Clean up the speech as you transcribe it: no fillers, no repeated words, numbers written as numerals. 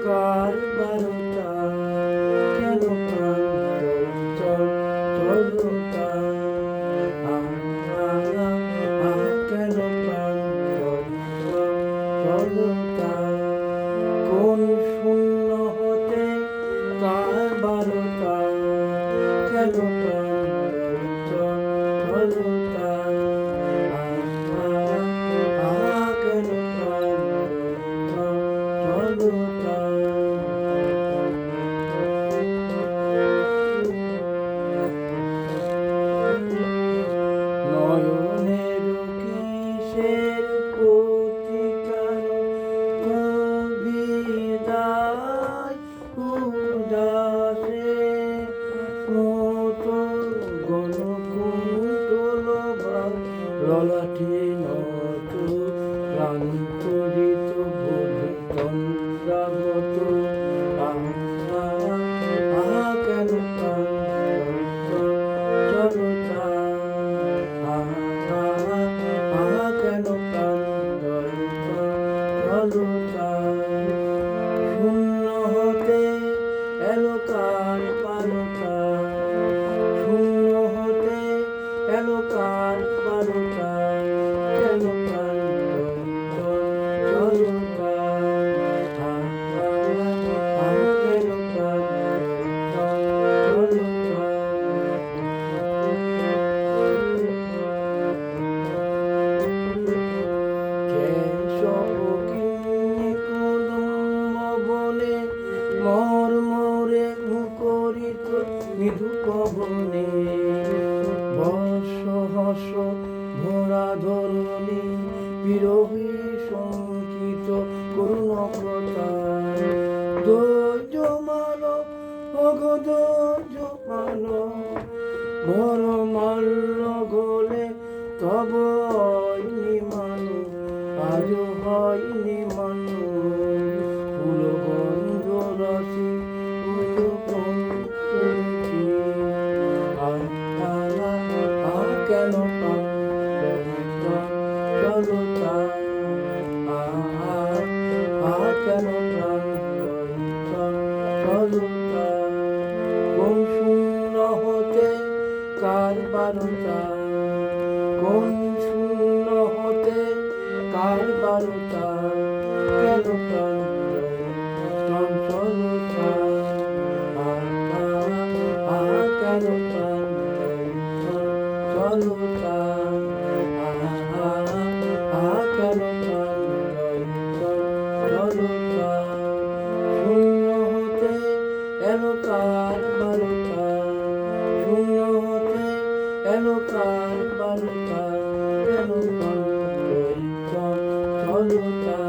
কার বারোটা কেন প্রাণ চলতা কেন প্রাণ চলতা কোন শূন্য হতে কার বারোটা কেন প্রাণ চলতা কেন প্রাণ চলতা নয়নের কিসের প্রতিকার কবিতায় উদাসে মতো গণকুন্তল ললাটি নত প্রান্তরিত বোধ তন্দ্রাগত কেন চলতা কেন প্রাণ চলতা শূন্য হতে এলো কার বারোটা শূন্য হতে এলো কার বারোটা কেন প্রাণ চলতা কেন প্রাণ চলতা মর্মরে মুখরিত মৃদু পবনে বর্ষ হর্ষ ভরা ধরণী বিরহী শঙ্কিত করুণ কথা ধৈর্য মানব অগধৈর্য মানব বড় মাল্য গলে তব হয়নি মানব আজ হয়নি মানব ফুলগন্ধ রসি কেন চলতা কেন চলতা কোন শূন্য হতে কার বারোটা কোন শূন্য হতে কার বারোটা কেন চলতা কেন চলতা কেন চলতা শূন্য হতে এলো কার বারোটা শূন্য হতে এলো কার বারোটা কেন চলতা